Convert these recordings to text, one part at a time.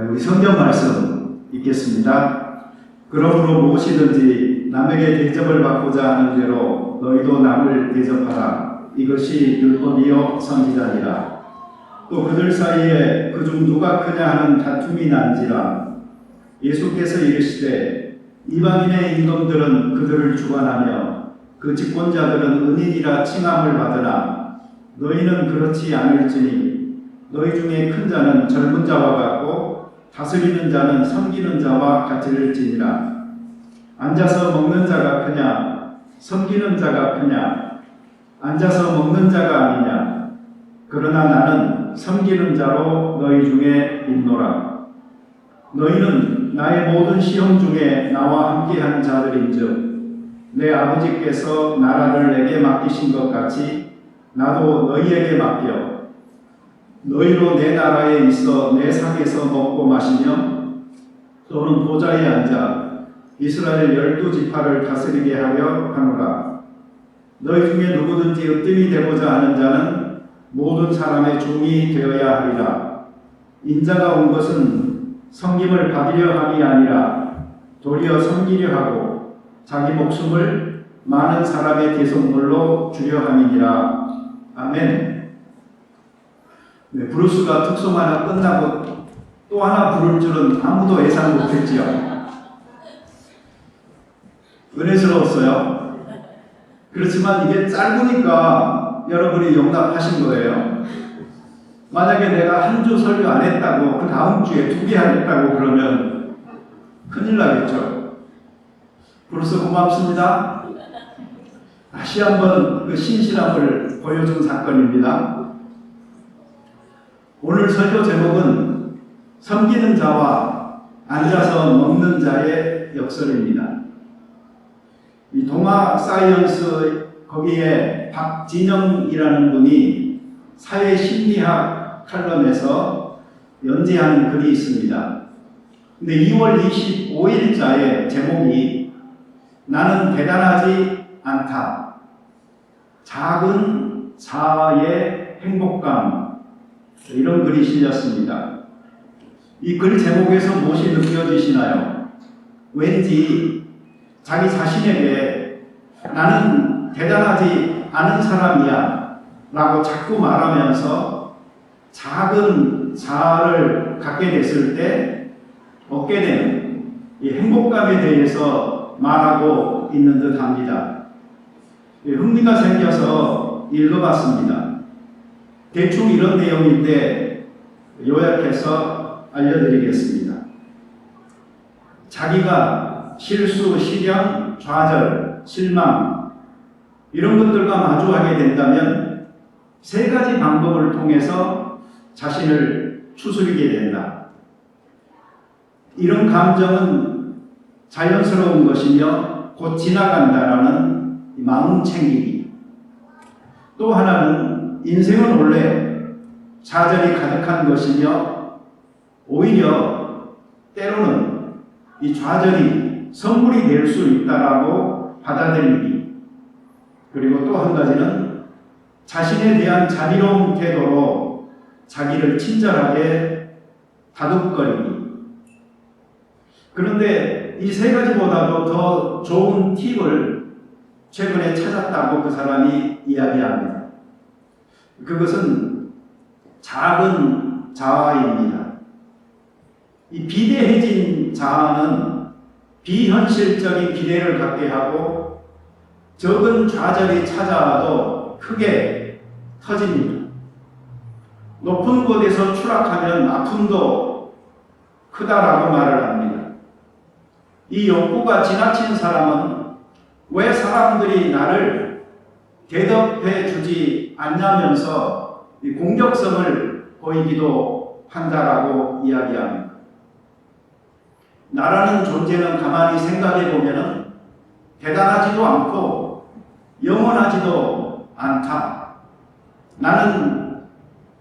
우리 성경 말씀 읽겠습니다. 그러므로 무엇이든지 남에게 대접을 받고자 하는 대로 너희도 남을 대접하라. 이것이 율법이요 선지자니라. 또 그들 사이에 그중 누가 크냐 하는 다툼이 난지라. 예수께서 이르시되 이방인의 임금들은 그들을 주관하며 그 집권자들은 은인이라 칭함을 받으나 너희는 그렇지 않을지니 너희 중에 큰 자는 젊은 자와 같고 다스리는 자는 섬기는 자와 같을지니라. 앉아서 먹는 자가 크냐 섬기는 자가 크냐? 앉아서 먹는 자가 아니냐? 그러나 나는 섬기는 자로 너희 중에 있노라. 너희는 나의 모든 시험 중에 나와 함께한 자들인즉 내 아버지께서 나라를 내게 맡기신 것 같이 나도 너희에게 맡겨 너희로 내 나라에 있어 내 상에서 먹고 마시며 또는 보좌에 앉아 이스라엘 12지파를 다스리게 하려 하노라. 너희 중에 누구든지 으뜸이 되고자 하는 자는 모든 사람의 종이 되어야 하리라. 인자가 온 것은 섬김을 받으려 함이 아니라 도리어 섬기려 하고 자기 목숨을 많은 사람의 대속물로 주려 함이니라. 아멘. 네, 브루스가 특송 하나 끝나고 또 하나 부를 줄은 아무도 예상 못했지요. 은혜스러웠어요. 그렇지만 이게 짧으니까 여러분이 용납하신 거예요. 만약에 내가 한 주 설교 안 했다고 그 다음 주에 2개 안 했다고 그러면 큰일 나겠죠. 브루스 고맙습니다. 다시 한번 그 신실함을 보여준 사건입니다. 오늘 설교 제목은 섬기는 자와 앉아서 먹는 자의 역설입니다. 이 동아 사이언스 거기에 박진영이라는 분이 사회심리학 칼럼에서 연재한 글이 있습니다. 근데 2월 25일자의 제목이 나는 대단하지 않다. 작은 자아의 행복감. 이런 글이 실렸습니다. 이 글 제목에서 무엇이 느껴지시나요? 왠지 자기 자신에게 나는 대단하지 않은 사람이야 라고 자꾸 말하면서 작은 자아를 갖게 됐을 때 얻게 되는 이 행복감에 대해서 말하고 있는 듯 합니다. 흥미가 생겨서 읽어봤습니다. 대충 이런 내용인데 요약해서 알려드리겠습니다. 자기가 실수, 실현, 좌절, 실망 이런 것들과 마주하게 된다면 3가지 방법을 통해서 자신을 추스리게 된다. 이런 감정은 자연스러운 것이며 곧 지나간다라는 마음 챙기기. 또 하나는 인생은 원래 좌절이 가득한 것이며 오히려 때로는 이 좌절이 선물이 될 수 있다라고 받아들이기. 그리고 또 한 가지는 자신에 대한 자비로운 태도로 자기를 친절하게 다독거리기. 그런데 이 3가지보다도 더 좋은 팁을 최근에 찾았다고 그 사람이 이야기합니다. 그것은 작은 자아입니다. 이 비대해진 자아는 비현실적인 기대를 갖게 하고 적은 좌절이 찾아와도 크게 터집니다. 높은 곳에서 추락하면 아픔도 크다라고 말을 합니다. 이 욕구가 지나친 사람은 왜 사람들이 나를 대답해 주지 않냐면서 공격성을 보이기도 한다라고 이야기합니다. 나라는 존재는 가만히 생각해 보면 대단하지도 않고 영원하지도 않다. 나는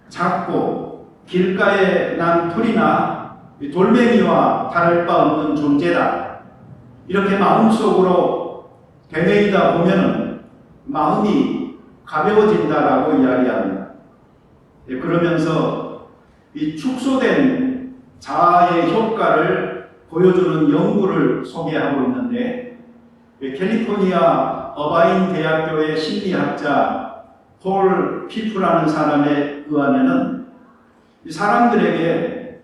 작고 길가에 난 풀이나 돌멩이와 다를 바 없는 존재다. 이렇게 마음속으로 되뇌이다 보면 마음이 가벼워진다라고 이야기합니다. 그러면서 이 축소된 자아의 효과를 보여주는 연구를 소개하고 있는데, 캘리포니아 어바인 대학교의 심리학자 폴 피프라는 사람에 의하면은 사람들에게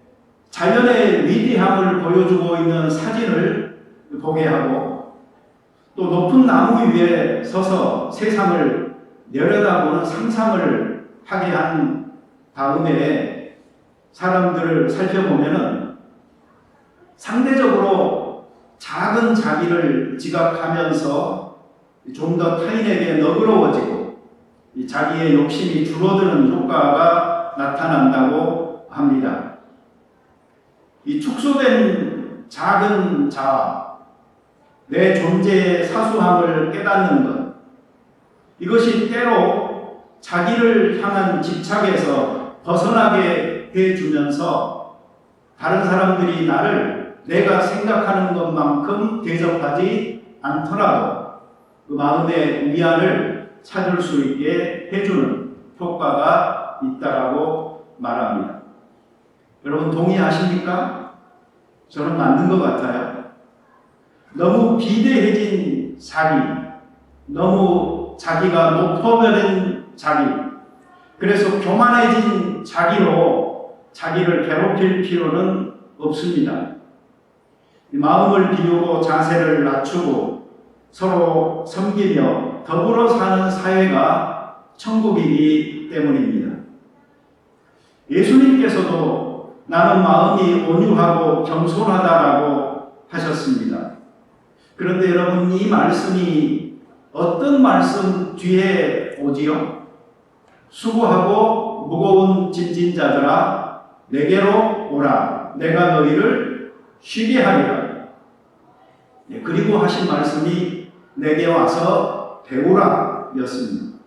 자연의 위대함을 보여주고 있는 사진을 보게 하고 또 높은 나무 위에 서서 세상을 내려다보는 상상을 하게 한 다음에 사람들을 살펴보면은 상대적으로 작은 자기를 지각하면서 좀 더 타인에게 너그러워지고 자기의 욕심이 줄어드는 효과가 나타난다고 합니다. 이 축소된 작은 자아, 내 존재의 사수함을 깨닫는 것, 이것이 때로 자기를 향한 집착에서 벗어나게 해주면서 다른 사람들이 나를 내가 생각하는 것만큼 대접하지 않더라도 그 마음의 위안을 찾을 수 있게 해주는 효과가 있다라고 말합니다. 여러분 동의하십니까? 저는 맞는 것 같아요. 너무 비대해진 자기, 너무 자기가 높아버린 자기, 그래서 교만해진 자기로 자기를 괴롭힐 필요는 없습니다. 마음을 비우고 자세를 낮추고 서로 섬기며 더불어 사는 사회가 천국이기 때문입니다. 예수님께서도 나는 마음이 온유하고 겸손하다라고 하셨습니다. 그런데 여러분, 이 말씀이 어떤 말씀 뒤에 오지요? 수고하고 무거운 짐진 자들아 내게로 오라, 내가 너희를 쉬게 하리라. 그리고 하신 말씀이 내게 와서 배우라 였습니다.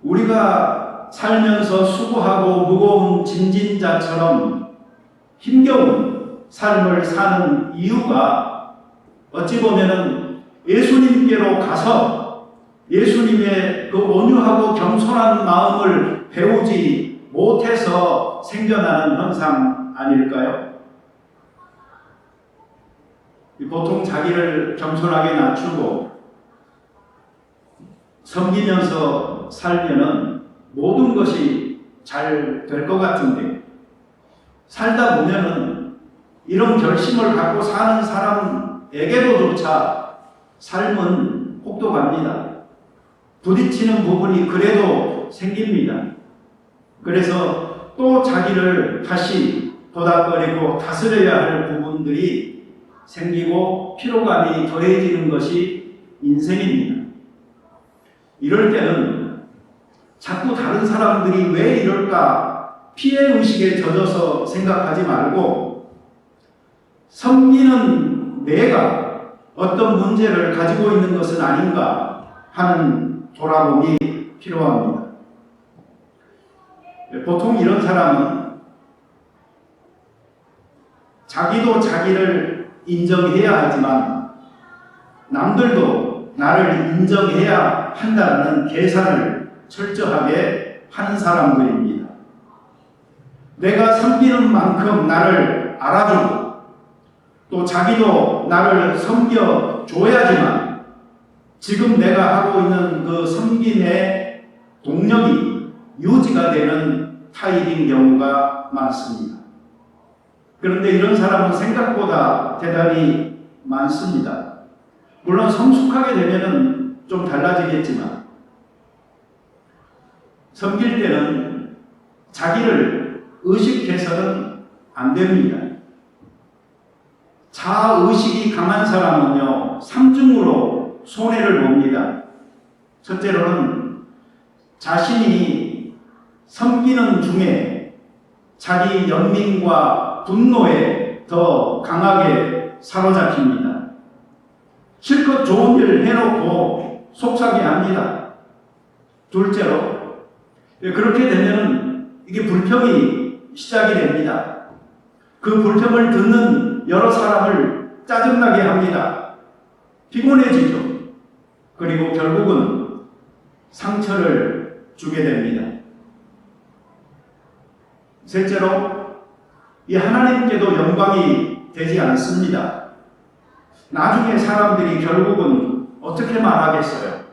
우리가 살면서 수고하고 무거운 짐진 자처럼 힘겨운 삶을 사는 이유가 어찌 보면은 예수님께로 가서 예수님의 그 온유하고 겸손한 마음을 배우지 못해서 생겨나는 현상 아닐까요? 보통 자기를 겸손하게 낮추고 섬기면서 살면은 모든 것이 잘 될 것 같은데 살다 보면은 이런 결심을 갖고 사는 사람에게도조차 삶은 혹독합니다. 부딪히는 부분이 그래도 생깁니다. 그래서 또 자기를 다시 도닥거리고 다스려야 할 부분들이 생기고 피로감이 더해지는 것이 인생입니다. 이럴 때는 자꾸 다른 사람들이 왜 이럴까 피해의식에 젖어서 생각하지 말고 섬기는 내가 어떤 문제를 가지고 있는 것은 아닌가 하는 돌아봄이 필요합니다. 보통 이런 사람은 자기도 자기를 인정해야 하지만 남들도 나를 인정해야 한다는 계산을 철저하게 하는 사람들입니다. 내가 섬기는 만큼 나를 알아주고 또 자기도 나를 섬겨줘야지만 지금 내가 하고 있는 그 섬김의 동력이 유지가 되는 타입인 경우가 많습니다. 그런데 이런 사람은 생각보다 대단히 많습니다. 물론 성숙하게 되면은 좀 달라지겠지만 섬길 때는 자기를 의식해서는 안 됩니다. 자의식이 강한 사람은요, 삼중으로 손해를 봅니다. 첫째로는 자신이 섬기는 중에 자기 연민과 분노에 더 강하게 사로잡힙니다. 실컷 좋은 일 해놓고 속상해 합니다. 둘째로, 그렇게 되면 이게 불평이 시작이 됩니다. 그 불평을 듣는 여러 사람을 짜증나게 합니다. 피곤해지죠. 그리고 결국은 상처를 주게 됩니다. 셋째로, 이 하나님께도 영광이 되지 않습니다. 나중에 사람들이 결국은 어떻게 말하겠어요?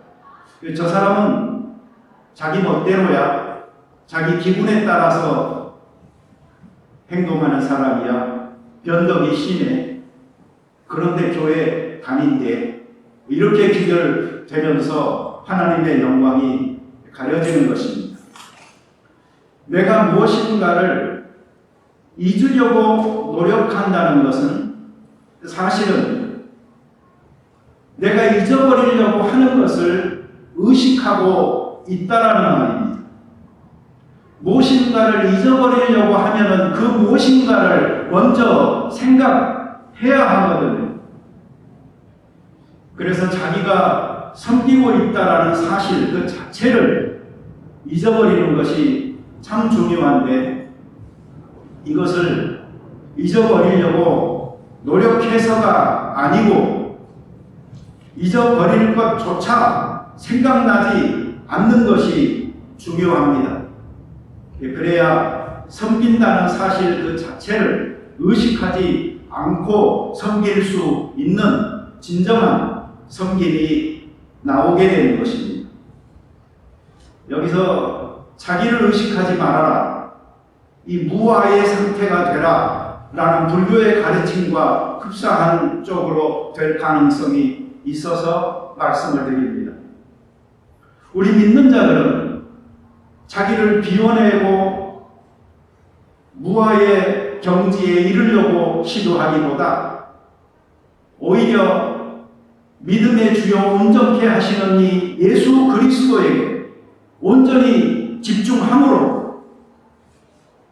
저 사람은 자기 멋대로야, 자기 기분에 따라서 행동하는 사람이야, 변덕이 심해, 그런데 교회 다닌대, 이렇게 귀결되면서 하나님의 영광이 가려지는 것입니다. 내가 무엇인가를 잊으려고 노력한다는 것은 사실은 내가 잊어버리려고 하는 것을 의식하고 있다라는 말입니다. 무엇인가를 잊어버리려고 하면은 그 무엇인가를 먼저 생각해야 하거든요. 그래서 자기가 섬기고 있다라는 사실 그 자체를 잊어버리는 것이 참 중요한데, 이것을 잊어버리려고 노력해서가 아니고 잊어버릴 것조차 생각나지 않는 것이 중요합니다. 그래야 섬긴다는 사실 그 자체를 의식하지 않고 섬길 수 있는 진정한 섬김이 나오게 되는 것입니다. 여기서 자기를 의식하지 말아라, 이 무아의 상태가 되라 라는 불교의 가르침과 흡사한 쪽으로 될 가능성이 있어서 말씀을 드립니다. 우리 믿는 자들은 자기를 비워내고 무아의 경지에 이르려고 시도하기보다 오히려 믿음의 주요 온전케 하시는 이 예수 그리스도에게 온전히 집중함으로,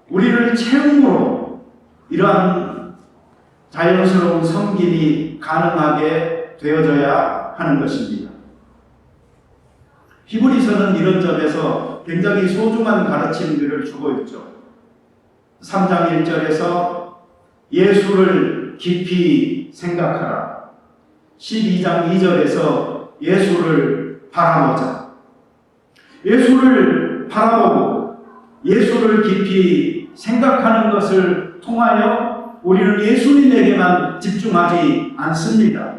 우리를 채움으로 이러한 자연스러운 섬김이 가능하게 되어져야 하는 것입니다. 히브리서는 이런 점에서 굉장히 소중한 가르침들을 주고 있죠. 3장 1절에서 예수를 깊이 생각하라. 12장 2절에서 예수를 바라보자. 예수를 바라보고 예수를 깊이 생각하는 것을 통하여 우리는 예수님에게만 집중하지 않습니다.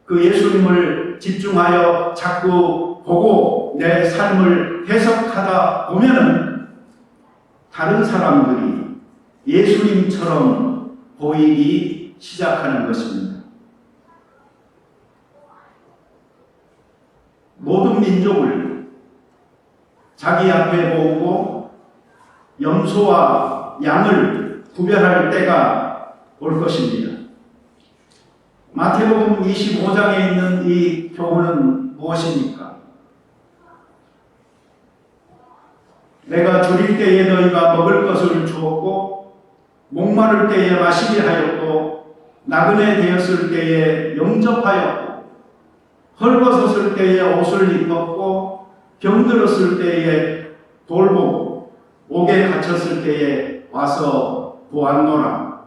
그 예수님을 집중하여 자꾸 보고 내 삶을 해석하다 보면은 다른 사람들이 예수님처럼 보이기 시작하는 것입니다. 모든 민족을 자기 앞에 모으고 염소와 양을 구별할 때가 올 것입니다. 마태복음 25장에 있는 이 교훈은 무엇입니까? 내가 줄일 때에 너희가 먹을 것을 주었고, 목마를 때에 마시게 하였고, 나그네 되었을 때에 영접하였고, 헐벗었을 때에 옷을 입었고, 병들었을 때에 돌보고, 옥에 갇혔을 때에 와서 보았노라.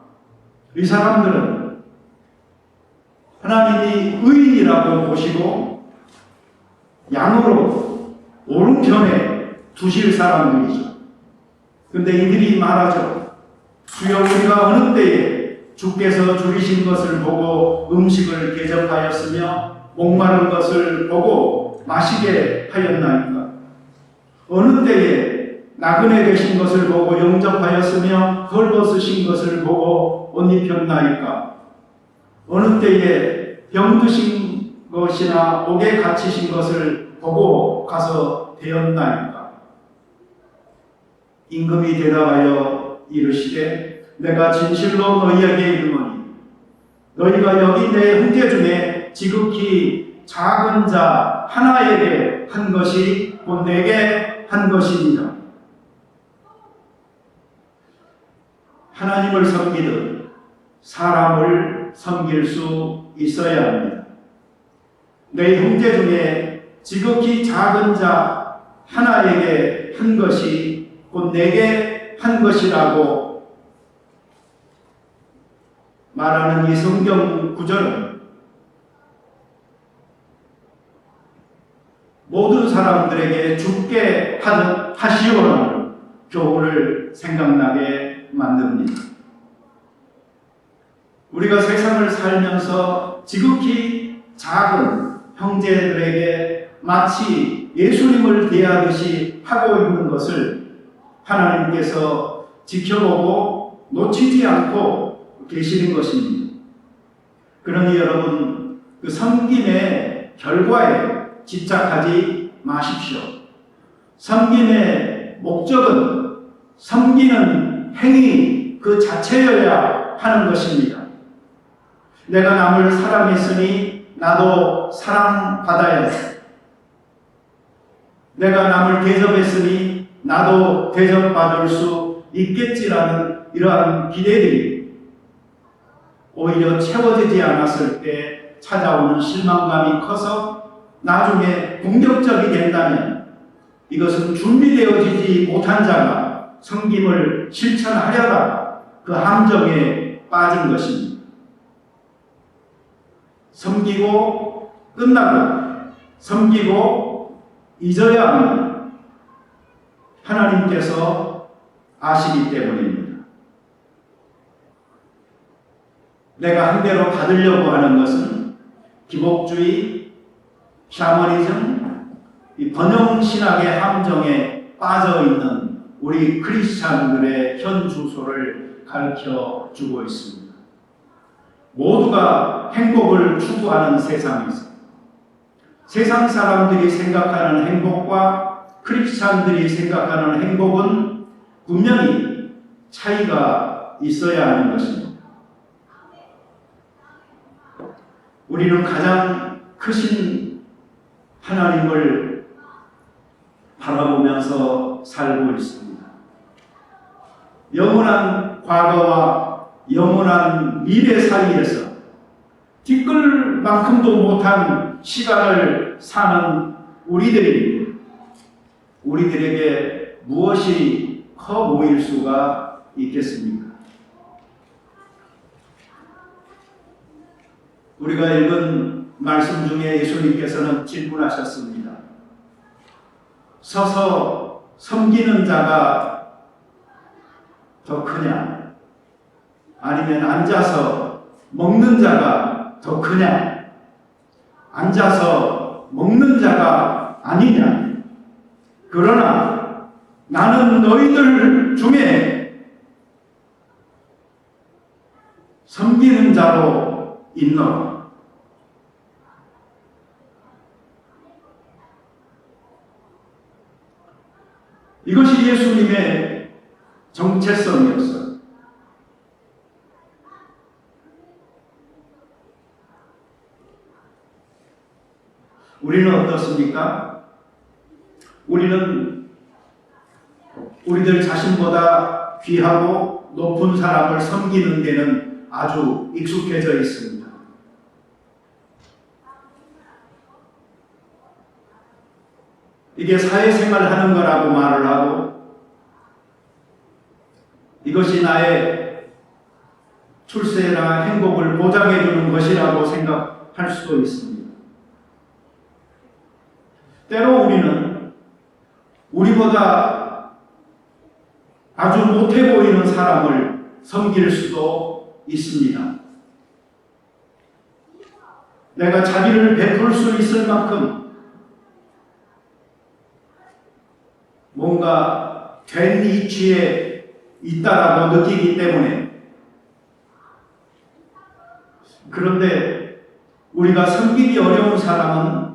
이 사람들은 하나님이 의인이라고 보시고 양으로 오른편에 두실 사람들이죠. 근데 이들이 말하죠. 주여, 우리가 어느 때에 주께서 줄이신 것을 보고 음식을 대접하였으며 목마른 것을 보고 마시게 하였나이까? 어느 때에 나그네 되신 것을 보고 영접하였으며 헐벗으신 것을 보고 옷 입혔나이까? 어느 때에 병드신 것이나 옥에 갇히신 것을 보고 가서 되었나이까? 임금이 대답하여 이르시되 내가 진실로 너희에게 이르노니 너희가 여기 내 형제 중에 지극히 작은 자 하나에게 한 것이 곧 내게 한 것입니다. 하나님을 섬기듯 사람을 섬길 수 있어야 합니다. 내 형제 중에 지극히 작은 자 하나에게 한 것이 곧 내게 한 것이라고 말하는 이 성경 구절은 모든 사람들에게 죽게 하시오라는 교훈을 생각나게 만듭니다. 우리가 세상을 살면서 지극히 작은 형제들에게 마치 예수님을 대하듯이 하고 있는 것을 하나님께서 지켜보고 놓치지 않고 계시는 것입니다. 그러니 여러분, 그 섬김의 결과에 집착하지 마십시오. 섬김의 목적은 섬기는 행위 그 자체여야 하는 것입니다. 내가 남을 사랑했으니 나도 사랑받아야지. 내가 남을 대접했으니 나도 대접받을 수 있겠지라는 이러한 기대들이 오히려 채워지지 않았을 때 찾아오는 실망감이 커서 나중에 공격적이 된다면 이것은 준비되어지지 못한 자가 섬김을 실천하려다가 그 함정에 빠진 것입니다. 섬기고 끝나고 섬기고 잊어야 합니다. 하나님께서 아시기 때문입니다. 내가 한 대로 받으려고 하는 것은 기복주의, 샤머니즘, 이 번영신학의 함정에 빠져있는 우리 크리스찬들의 현 주소를 가르쳐 주고 있습니다. 모두가 행복을 추구하는 세상에서 세상 사람들이 생각하는 행복과 크리스찬들이 생각하는 행복은 분명히 차이가 있어야 하는 것입니다. 우리는 가장 크신 하나님을 바라보면서 살고 있습니다. 영원한 과거와 영원한 미래 사이에서 티끌만큼도 못한 시간을 사는 우리들에게 무엇이 커 보일 수가 있겠습니까? 우리가 읽은 말씀 중에 예수님께서는 질문하셨습니다. 서서 섬기는 자가 더 크냐? 아니면 앉아서 먹는 자가 더 크냐? 앉아서 먹는 자가 아니냐? 그러나 나는 너희들 중에 섬기는 자로 있노라. 이것이 예수님의 정체성이었어요. 우리는 어떻습니까? 우리는 우리들 자신보다 귀하고 높은 사람을 섬기는 데는 아주 익숙해져 있습니다. 이게 사회생활을 하는 거라고 말을 하고 이것이 나의 출세나 행복을 보장해 주는 것이라고 생각할 수도 있습니다. 때로 우리는 우리보다 아주 못해 보이는 사람을 섬길 수도 있습니다. 내가 자비를 베풀 수 있을 만큼 뭔가 된 이치에 있다라고 느끼기 때문에, 그런데 우리가 섬기기 어려운 사람은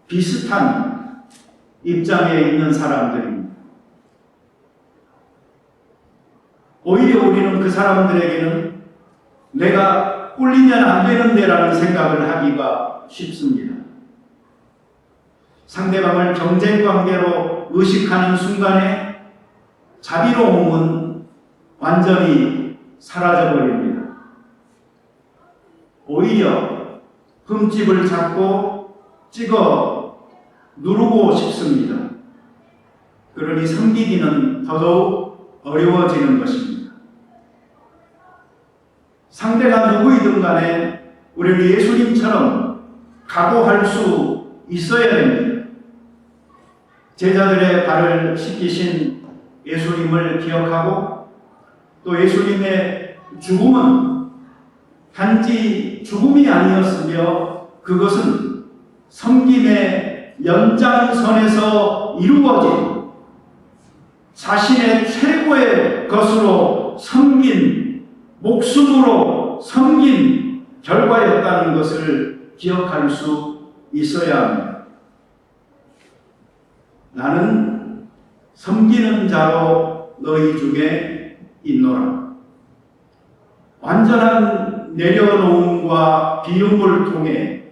비슷한 입장에 있는 사람들입니다. 오히려 우리는 그 사람들에게는 내가 꿀리면 안 되는데라는 생각을 하기가 쉽습니다. 상대방을 경쟁관계로 의식하는 순간에 자비로움은 완전히 사라져버립니다. 오히려 흠집을 잡고 찍어 누르고 싶습니다. 그러니 섬기기는 더더욱 어려워지는 것입니다. 상대가 누구이든 간에 우리는 예수님처럼 각오할 수 있어야 됩니다. 제자들의 발을 씻기신 예수님을 기억하고 또 예수님의 죽음은 단지 죽음이 아니었으며 그것은 섬김의 연장선에서 이루어진 자신의 최고의 것으로 섬긴, 목숨으로 섬긴 결과였다는 것을 기억할 수 있어야 합니다. 나는 섬기는 자로 너희 중에 있노라. 완전한 내려놓음과 비움을 통해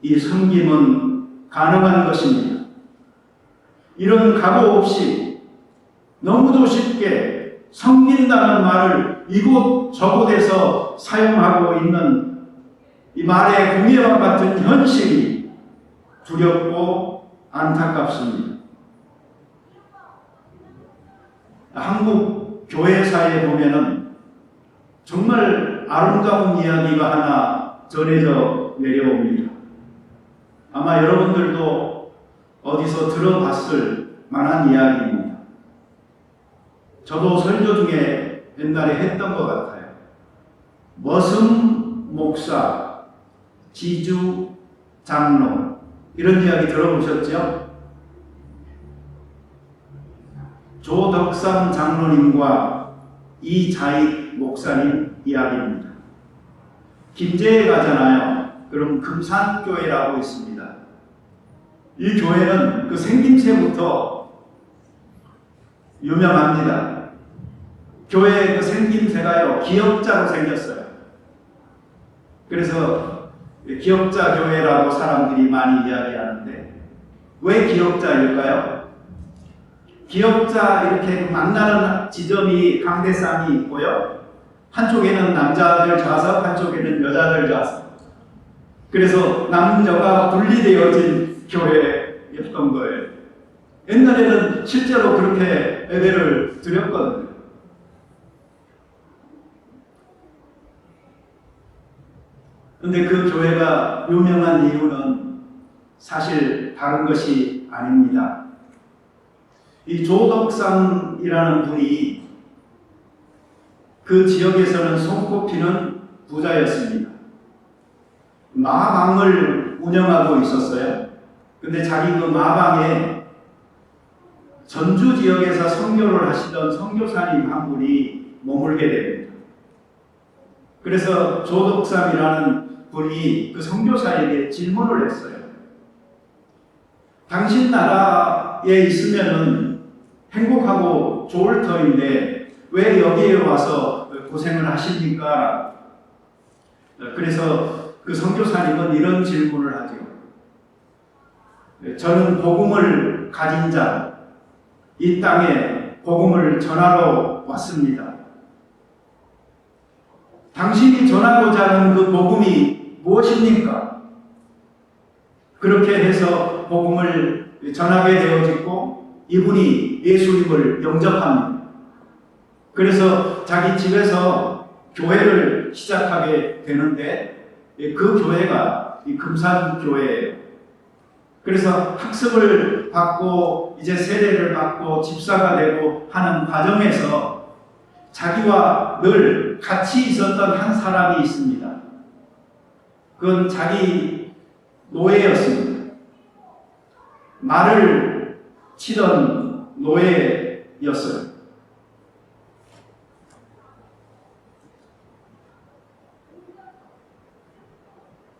이 섬김은 가능한 것입니다. 이런 각오 없이 너무도 쉽게 섬긴다는 말을 이곳 저곳에서 사용하고 있는 이 말의 공예와 같은 현실이 두렵고 안타깝습니다. 한국 교회사에 보면은 정말 아름다운 이야기가 하나 전해져 내려옵니다. 아마 여러분들도 어디서 들어봤을 만한 이야기입니다. 저도 설교 중에 옛날에 했던 것 같아요. 머슴 목사, 지주 장로, 이런 이야기 들어보셨죠? 조덕삼 장로님과 이자익 목사님 이야기입니다. 김제에 가잖아요. 그럼 금산교회라고 있습니다. 이 교회는 그 생김새부터 유명합니다. 교회의 그 생김새가요, 기역자로 생겼어요. 그래서 기역자 교회라고 사람들이 많이 이야기하는데, 왜 기역자일까요? 기역자 이렇게 만나는 지점이 강대상이 있고요. 한쪽에는 남자들 좌석, 한쪽에는 여자들 좌석. 그래서 남녀가 분리되어진 교회였던 거예요. 옛날에는 실제로 그렇게 예배를 드렸거든요. 근데 그 교회가 유명한 이유는 사실 다른 것이 아닙니다. 이 조덕삼이라는 분이 그 지역에서는 손꼽히는 부자였습니다. 마방을 운영하고 있었어요. 근데 자기 그 마방에 전주 지역에서 선교를 하시던 선교사님 한 분이 머물게 됩니다. 그래서 조덕삼이라는 분이 그 선교사에게 질문을 했어요. 당신 나라에 있으면은 행복하고 좋을 터인데 왜 여기에 와서 고생을 하십니까? 그래서 그 선교사님은 이런 질문을 하죠. 저는 복음을 가진 자, 이 땅에 복음을 전하러 왔습니다. 당신이 전하고자 하는 그 복음이 무엇입니까? 그렇게 해서 복음을 전하게 되어지고 이분이 예수님을 영접합니다. 그래서 자기 집에서 교회를 시작하게 되는데 그 교회가 이 금산교회예요. 그래서 학습을 받고 이제 세례를 받고 집사가 되고 하는 과정에서 자기와 늘 같이 있었던 한 사람이 있습니다. 그건 자기 노예였습니다. 말을 치던 노예였어요.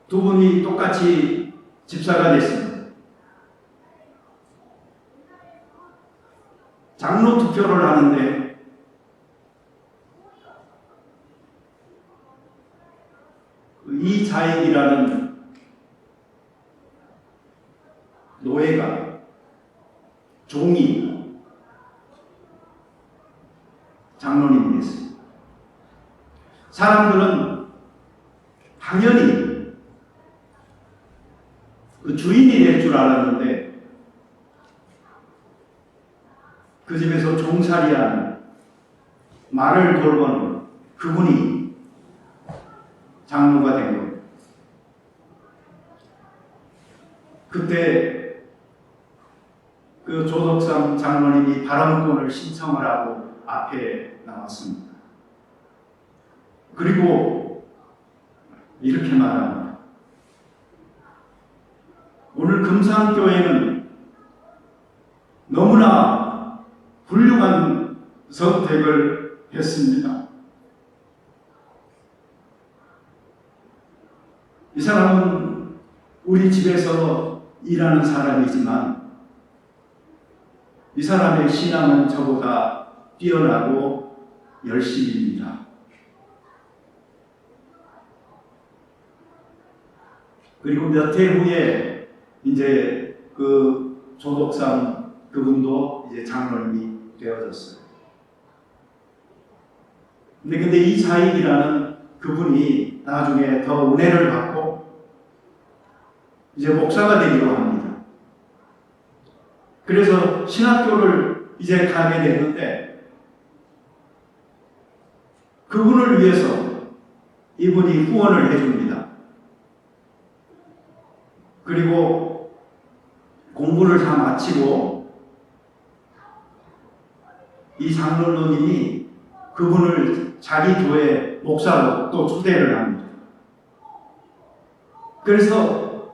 두 분이 똑같이 집사가 됐습니다. 장로 투표를 하는데 이자익이라는 노예가 종이 장로님이 됐습니다. 사람들은 당연히 그 주인이 될 줄 알았는데 그 집에서 종살이하는 말을 돌보는 그분이 장로가 된 거예요. 그때 그 조덕삼 장로님이 발언권을 신청을 하고 앞에 나왔습니다. 그리고 이렇게 말합니다. 오늘 금산교회는 너무나 훌륭한 선택을 했습니다. 이 사람은 우리 집에서 일하는 사람이지만 이 사람의 신앙은 저보다 뛰어나고 열심입니다. 그리고 몇 해 후에 이제 그 조독상 그분도 이제 장로님이 되어졌어요. 근데 이 자익이라는 그분이 나중에 더 은혜를 받고 이제 목사가 되기로 합니다. 그래서 신학교를 이제 가게 됐는데 그분을 위해서 이분이 후원을 해줍니다. 그리고 공부를 다 마치고 이 장로님이 그분을 자기 교회 목사로 또 초대를 합니다. 그래서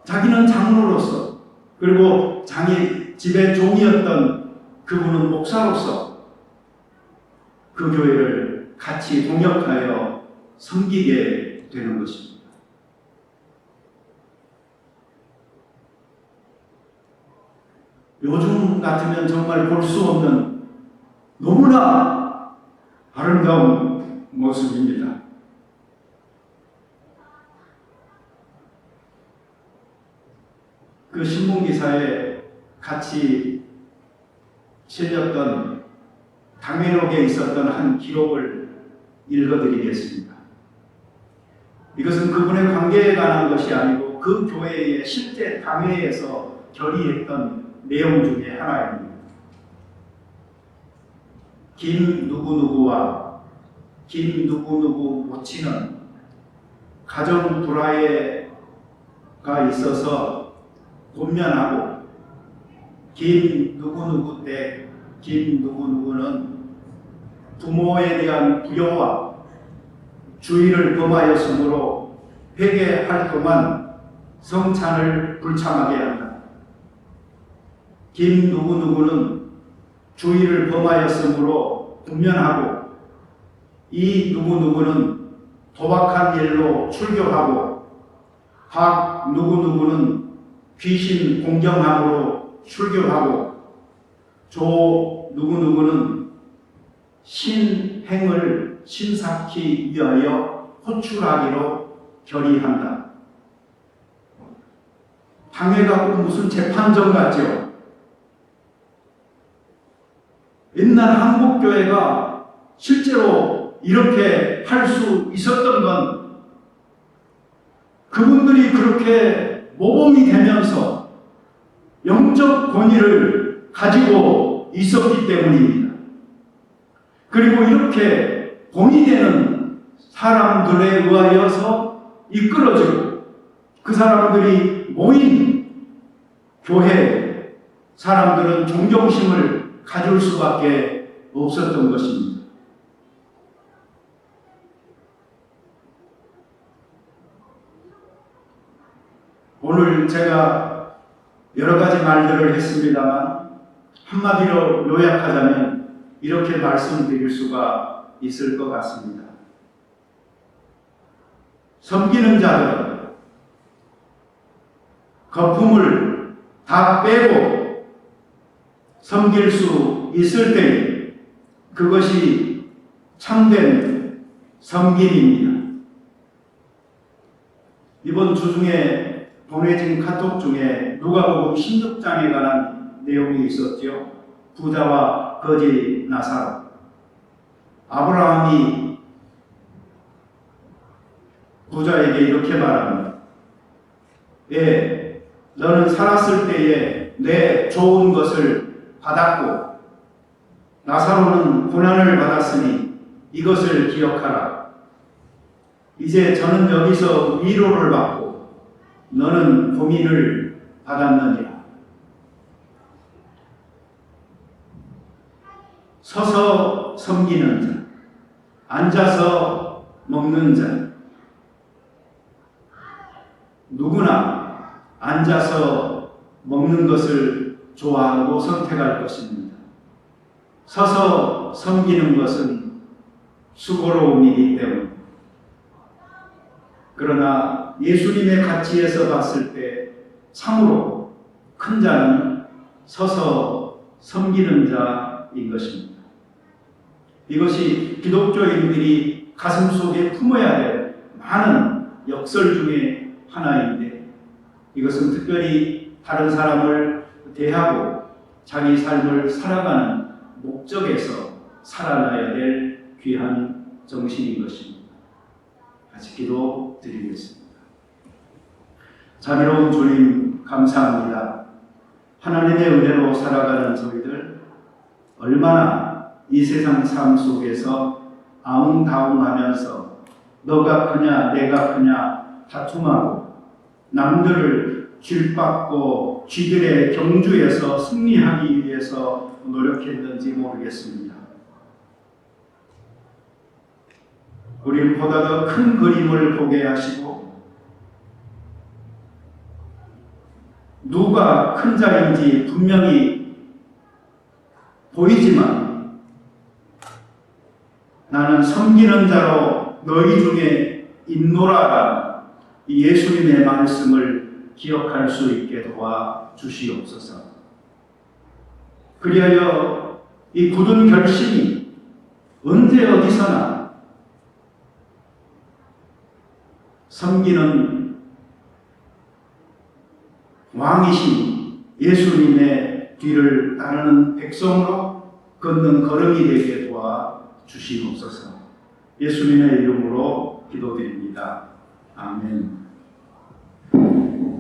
자기는 장로로서 그리고 자기 집의 종이었던 그분은 목사로서 그 교회를 같이 동역하여 섬기게 되는 것입니다. 요즘 같으면 정말 볼 수 없는 너무나 아름다운 모습입니다. 그 신문기사에 같이 실렸던 당회록에 있었던 한 기록을 읽어드리겠습니다. 이것은 그분의 관계에 관한 것이 아니고 그 교회의 실제 당회에서 결의했던 내용 중에 하나입니다. 김 누구누구와 김 누구누구 모친은 가정 불화가 있어서 권면하고 김 누구누구 때 김 누구누구는 부모에 대한 부여와 주의를 범하였으므로 회개할 동안 성찬을 불참하게 한다. 김 누구누구는 주의를 범하였으므로 분면하고 이 누구누구는 도박한 일로 출교하고 박 누구누구는 귀신 공경함으로 출교하고 조 누구누구는 신행을 신삭히 위하여 호출하기로 결의한다. 당회가 꼭 무슨 재판정 같죠? 옛날 한국교회가 실제로 이렇게 할 수 있었던 건 그분들이 그렇게 모범이 되면서 영적 권위를 가지고 있었기 때문입니다. 그리고 이렇게 본이 되는 사람들에 의하여서 이끌어지고 그 사람들이 모인 교회 사람들은 존경심을 가질 수밖에 없었던 것입니다. 오늘 제가 여러 가지 말들을 했습니다만 한마디로 요약하자면 이렇게 말씀드릴 수가 있을 것 같습니다. 섬기는 자들은 거품을 다 빼고 섬길 수 있을 때 그것이 참된 섬김입니다. 이번 주 중에 보내진 카톡 중에 누가복음 16장에 관한 내용이 있었죠. 부자와 거지 나사로. 아브라함이 부자에게 이렇게 말합니다. 예, 너는 살았을 때에 내 좋은 것을 받았고 나사로는 고난을 받았으니 이것을 기억하라. 이제 저는 여기서 위로를 받고 너는 고민을 받았느니라. 서서 섬기는 자, 앉아서 먹는 자, 누구나 앉아서 먹는 것을 좋아하고 선택할 것입니다. 서서 섬기는 것은 수고로움이기 때문에. 그러나 예수님의 가치에서 봤을 때 참으로 큰 자는 서서 섬기는 자인 것입니다. 이것이 기독교인들이 가슴속에 품어야 될 많은 역설 중에 하나인데, 이것은 특별히 다른 사람을 대하고 자기 삶을 살아가는 목적에서 살아나야 될 귀한 정신인 것입니다. 같이 기도드리겠습니다. 자비로운 주님, 감사합니다. 하나님의 은혜로 살아가는 저희들 얼마나 이 세상 삶 속에서 아웅다웅하면서 너가 크냐 내가 크냐 다툼하고 남들을 쥐받고 쥐들의 경주에서 승리하기 위해서 노력했는지 모르겠습니다. 우리는 보다 더 큰 그림을 보게 하시고 누가 큰 자인지 분명히 보이지만 나는 섬기는 자로 너희 중에 있노라라는 이 예수님의 말씀을 기억할 수 있게 도와 주시옵소서. 그리하여 이 굳은 결심이 언제 어디서나 섬기는 왕이신 예수님의 뒤를 따르는 백성으로 걷는 걸음이 되게 도와 주시옵소서. 예수님의 이름으로 기도드립니다. 아멘.